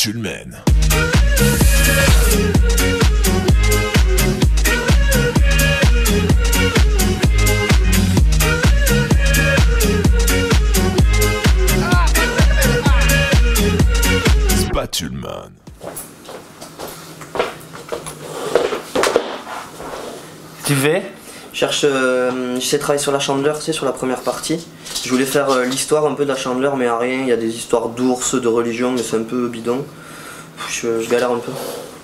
Spatulman. Spatulman. Tu fais? J'essaie de travailler sur la Chandeleur, tu sais, sur la première partie. Je voulais faire l'histoire un peu de la Chandeleur, mais à rien. Il y a des histoires d'ours, de religion, mais c'est un peu bidon. Je galère un peu.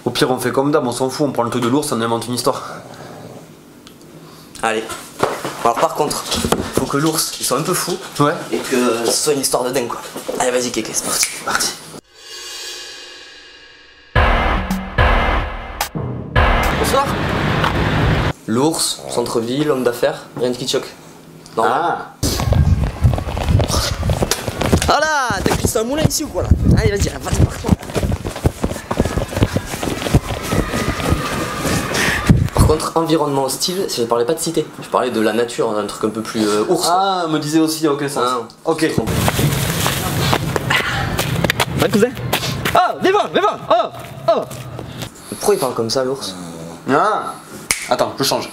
Au pire, on fait comme d'hab, on s'en fout, on prend le truc de l'ours, on invente une histoire. Allez. Alors par contre, faut que l'ours il soit un peu fou. Ouais. Et que ce soit une histoire de dingue quoi. Allez vas-y Kéké, c'est parti. Bonsoir. L'ours, centre-ville, homme d'affaires, rien de kitschok. Ah. Ah là, t'as cru que c'est un moulin ici ou quoi là? Allez vas-y, vas-y par contre. Par contre, environnement hostile, je parlais pas de cité, je parlais de la nature, un truc un peu plus ours. Ah, me disait aussi, ok, ça. Ah, ok. Ouais, cousin. Oh, viens voir, oh, oh. Pourquoi il parle comme ça, l'ours? Ah. Attends, je change.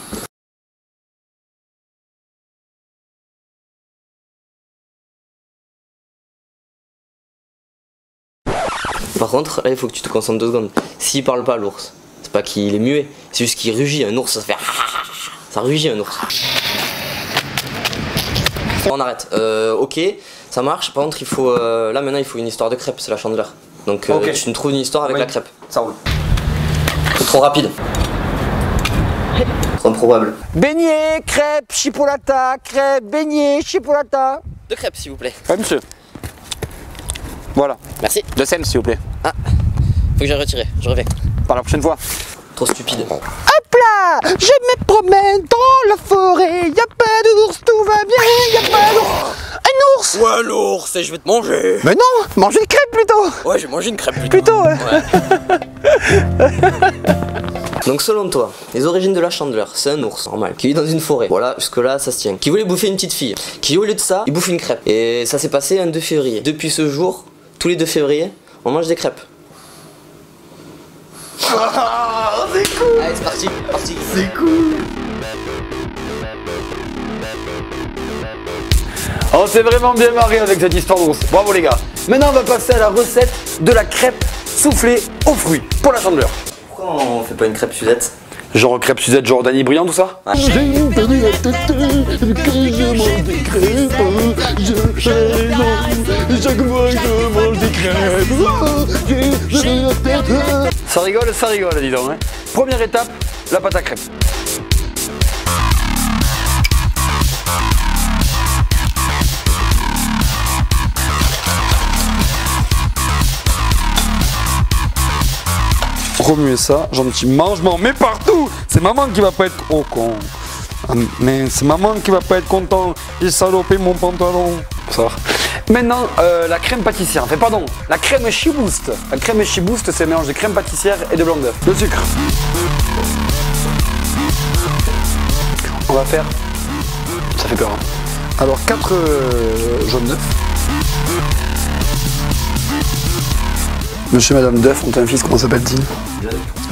Par contre, là, il faut que tu te concentres 2 secondes. S'il parle pas, l'ours, c'est pas qu'il est muet, c'est juste qu'il rugit. Un ours, ça se fait. Ça rugit un ours. On arrête. Ok, ça marche. Par contre, il faut. Là, maintenant, il faut une histoire de crêpe, c'est la Chandeleur. Donc, okay. Tu me trouves une histoire avec la crêpe. Ça roule. C'est trop rapide. Trop improbable. Beignet, crêpes, chipolata, crêpes, beignet, chipolata. 2 crêpes, s'il vous plaît. Oui, monsieur. Voilà. Merci. 2 cents, s'il vous plaît. Ah, faut que j'aille retirer. Je reviens. Par la prochaine fois. Trop stupide. Hop là, je me promène dans la forêt, y a pas d'ours, tout va bien, y a pas d'ours. Un ours. Ouais, l'ours, je vais te manger. Mais non, manger une crêpe plutôt. Ouais, je vais manger une crêpe plutôt. Plutôt, ouais. Donc selon toi, les origines de la Chandeleur, c'est un ours normal qui vit dans une forêt. Voilà, jusque là ça se tient. Qui voulait bouffer une petite fille. Qui au lieu de ça, il bouffe une crêpe. Et ça s'est passé un 2 février. Depuis ce jour, tous les 2 février, on mange des crêpes. Ah, c'est cool. Allez, c'est parti, parti. C'est cool. On s'est vraiment bien marré avec cette histoire d'ours. Bravo les gars. Maintenant on va passer à la recette de la crêpe soufflée aux fruits pour la Chandeleur. Pourquoi on fait pas une crêpe Suzette? Genre crêpe Suzette, genre Danny Briand, tout ça? Ah. J'ai entendu la tête que je mange des crêpes. Chaque fois que je mange des crêpes, j'ai la tête. Ça rigole, dis donc. Hein. Première étape, la pâte à crêpes. Remuer ça gentiment, je m'en mets partout. C'est maman qui va pas être... Oh con. Ah, mais c'est maman qui va pas être content. J'ai salopé mon pantalon. Ça va. Maintenant, la crème pâtissière. Enfin, pardon, la crème Chiboost. La crème Chiboost, c'est un mélange de crème pâtissière et de blanc d'œuf. Le sucre. On va faire... Ça fait peur. Hein. Alors, 4 jaunes d'œufs. Monsieur et Madame Duff ont un fils, comment s'appelle-t-il?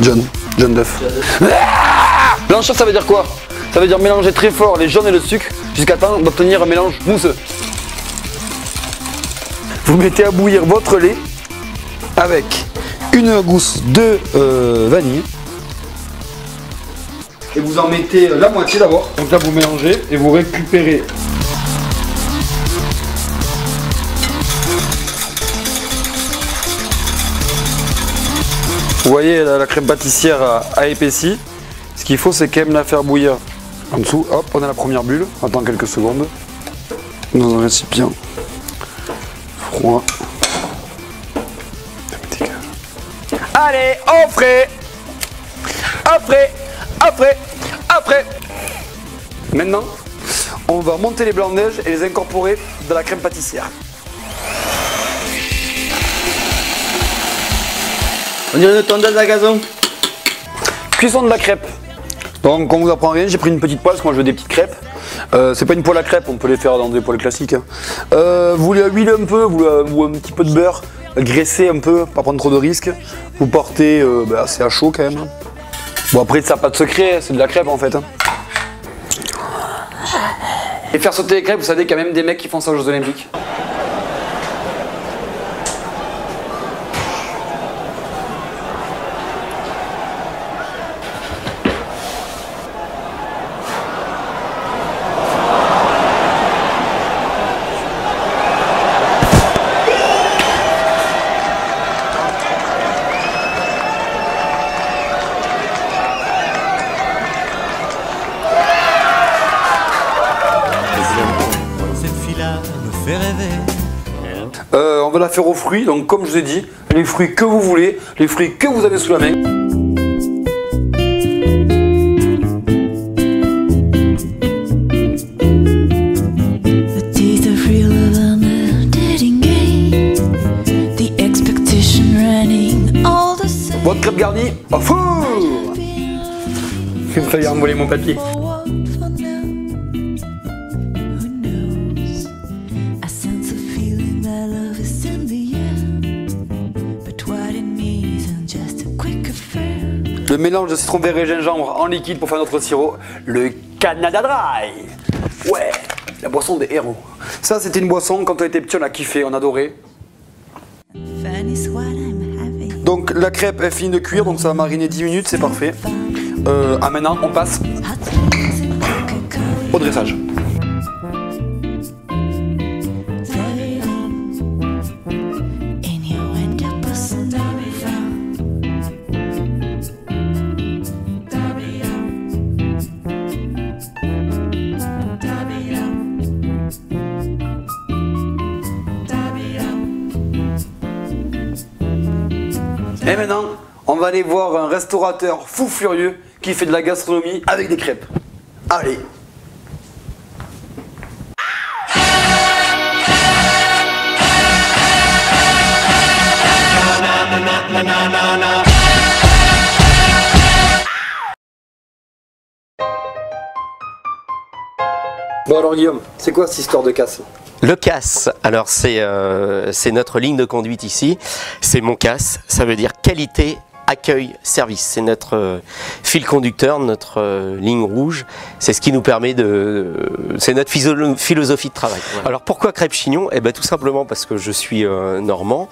John. John Duff. Ah, blanchir, ça veut dire quoi? Ça veut dire mélanger très fort les jaunes et le sucre jusqu'à temps d'obtenir un mélange mousseux. Vous mettez à bouillir votre lait avec une gousse de vanille. Et vous en mettez la moitié d'abord. Donc là vous mélangez et vous récupérez. Vous voyez la crème pâtissière a épaissi. Ce qu'il faut c'est quand même la faire bouillir en dessous. Hop, on a la première bulle. On attend quelques secondes. Dans un récipient froid. Allez, au frais. Après. Maintenant, on va monter les blancs de neige et les incorporer dans la crème pâtissière. On dirait une tondeuse à gazon. Cuisson de la crêpe. Donc on vous apprend rien, j'ai pris une petite poêle parce que moi je veux des petites crêpes. C'est pas une poêle à crêpes, on peut les faire dans des poêles classiques. Hein. Vous les huilez un peu, ou un petit peu de beurre graisser un peu, pas prendre trop de risques. Vous portez, c'est à chaud quand même. Bon après ça n'a pas de secret, c'est de la crêpe en fait. Et faire sauter les crêpes, vous savez qu'il y a même des mecs qui font ça aux Jeux Olympiques. On va la faire aux fruits, donc comme je vous ai dit, les fruits que vous voulez, les fruits que vous avez sous la main. Votre crêpe garnie au four. Il me fallait envoler mon papier. Le mélange de citron vert et gingembre en liquide pour faire notre sirop, le Canada Dry. Ouais, la boisson des héros. Ça c'était une boisson, quand on était petit on a kiffé, on adorait. Donc la crêpe est finie de cuire, donc ça va mariner 10 minutes, c'est parfait. Maintenant on passe au dressage. Et maintenant, on va aller voir un restaurateur fou furieux qui fait de la gastronomie avec des crêpes. Allez! Bon alors Guillaume, c'est quoi cette histoire de casse? Le CAS, alors c'est notre ligne de conduite ici, c'est mon CAS, ça veut dire qualité, accueil, service. C'est notre fil conducteur, notre ligne rouge, c'est ce qui nous permet de... c'est notre philosophie de travail. Voilà. Alors pourquoi Crêpes Chignon? Eh bien tout simplement parce que je suis normand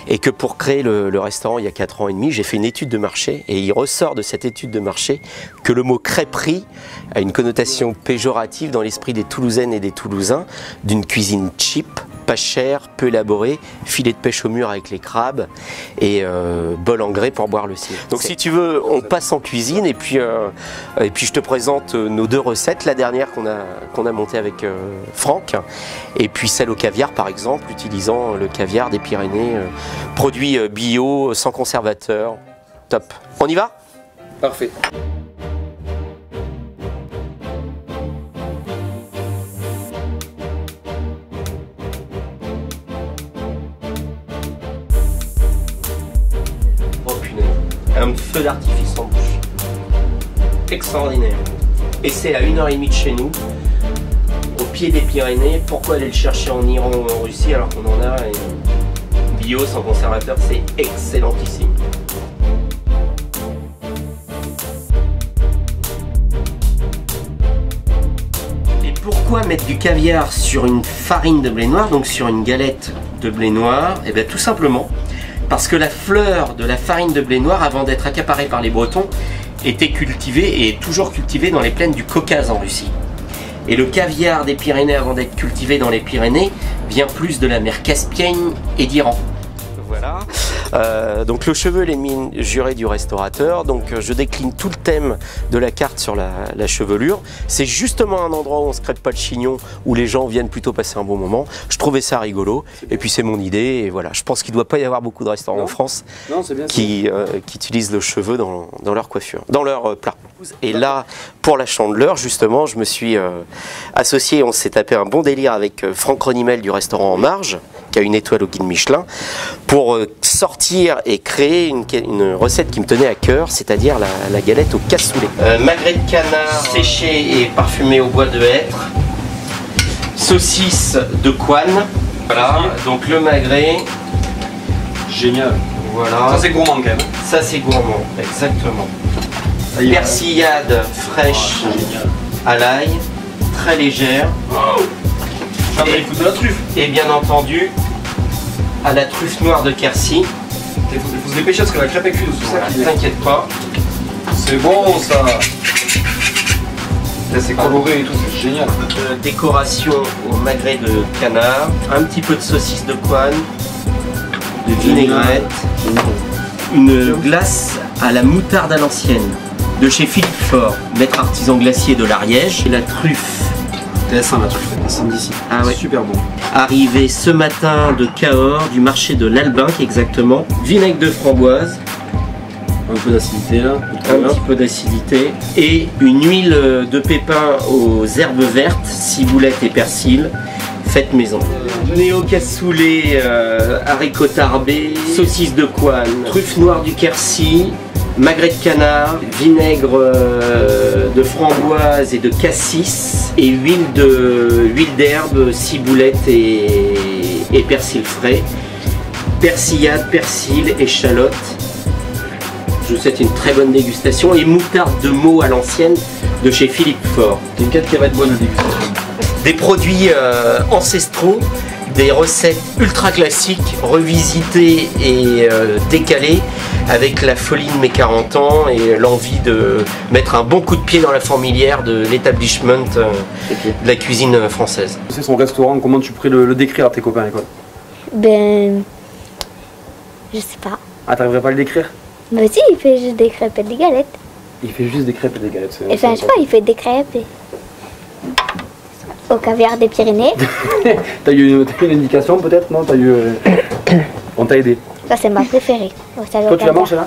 et que pour créer le restaurant il y a 4 ans et demi, j'ai fait une étude de marché et il ressort de cette étude de marché que le mot crêperie a une connotation péjorative dans l'esprit des Toulousaines et des Toulousains d'une cuisine cheap, pas chère, peu élaborée, filet de pêche au mur avec les crabes et bol en grès pour boire le cidre. Donc si tu veux, on passe en cuisine et puis je te présente nos 2 recettes, la dernière qu'on a montée avec Franck et puis celle au caviar par exemple, utilisant le caviar des Pyrénées, produit bio, sans conservateur, top. On y va? Parfait. Un feu d'artifice en bouche. Extraordinaire. Et c'est à 1h30 de chez nous, au pied des Pyrénées. Pourquoi aller le chercher en Iran ou en Russie alors qu'on en a et bio, sans conservateur, c'est excellentissime. Et pourquoi mettre du caviar sur une farine de blé noir, donc sur une galette de blé noir? Et bien tout simplement parce que la fleur de la farine de blé noir, avant d'être accaparée par les Bretons, était cultivée et est toujours cultivée dans les plaines du Caucase en Russie. Et le caviar des Pyrénées, avant d'être cultivé dans les Pyrénées, vient plus de la mer Caspienne et d'Iran. Voilà. Donc le cheveu est l'ennemi juré du restaurateur, donc je décline tout le thème de la carte sur la chevelure. C'est justement un endroit où on se crêpe pas le chignon, où les gens viennent plutôt passer un bon moment. Je trouvais ça rigolo, et puis c'est mon idée, et voilà. Je pense qu'il ne doit pas y avoir beaucoup de restaurants en France qui utilisent le cheveu dans leur coiffure, dans leur plat. Et là, pour la Chandeleur, justement, je me suis associé, on s'est tapé un bon délire avec Franck Ronimel du restaurant En Marge, qui a une étoile au guide Michelin, pour sortir et créer une recette qui me tenait à cœur, c'est-à-dire la galette au cassoulet. Magret de canard séché et parfumé au bois de hêtre, saucisse de Coine, voilà, donc le magret, Génial. Voilà. Ça c'est gourmand quand même. Ça c'est gourmand, exactement. Persillade fraîche à l'ail, très légère. Il faut de la truffe. Et bien entendu, à la truffe noire de Quercy. Il faut se dépêcher parce que la crêpe est cuite, c'est ça qui est. T'inquiète pas. C'est bon ça. Là c'est coloré et tout, c'est génial. Décoration au magret de canard, un petit peu de saucisse de Coine, de vinaigrette, une glace à la moutarde à l'ancienne de chez Philippe Faure, maître artisan glacier de l'Ariège, et la truffe. Intéressant la truffe, ça d'ici. Ah ouais. Super bon. Arrivé ce matin de Cahors, du marché de l'Albinque exactement, vinaigre de framboise, Un peu d'acidité là. un petit peu d'acidité et une huile de pépin aux herbes vertes, ciboulette et persil, faite maison. Néo cassoulet, haricots tarbés, saucisse de Coine, truffe noire du Quercy, magret de canard, vinaigre de framboise et de cassis et huile d'herbe, ciboulette et persil frais, persillade, persil, échalote. Je vous souhaite une très bonne dégustation et moutarde de Meaux à l'ancienne de chez Philippe Faure. T'inquiète qu'elle va être bonne la dégustation. Des produits ancestraux, des recettes ultra classiques, revisitées et décalées avec la folie de mes 40 ans et l'envie de mettre un bon coup de pied dans la fourmilière de l'établissement de la cuisine française. C'est son restaurant, comment tu pourrais le décrire à tes copains à l'école? Ben. Je sais pas. Ah, t'arriverais pas à le décrire? Mais si, il fait juste des crêpes et des galettes. Il fait juste des crêpes et des galettes. Enfin, je sais pas, il fait des crêpes et... au caviar des Pyrénées. T'as eu une indication peut-être? Non, t'as eu... On t'a aidé. Ça, c'est ma préférée. Toi, tu la manges là?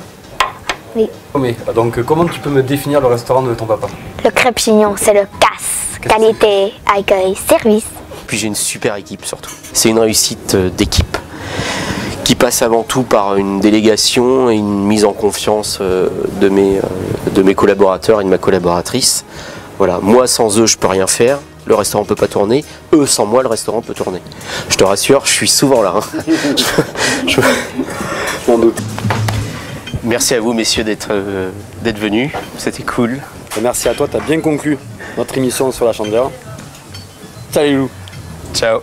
Oui. Mais, donc, comment tu peux me définir le restaurant de ton papa? Le crêpe chignon, c'est le casse. Qualité, accueil, service. Puis j'ai une super équipe surtout. C'est une réussite d'équipe qui passe avant tout par une délégation et une mise en confiance de mes collaborateurs et de ma collaboratrice. Voilà, moi sans eux je peux rien faire, le restaurant peut pas tourner, eux sans moi le restaurant peut tourner. Je te rassure, je suis souvent là. Je m'en doute. Merci à vous messieurs d'être venus, c'était cool. Et merci à toi, t'as bien conclu notre émission sur la Chandeleur. Salut Lou. Ciao.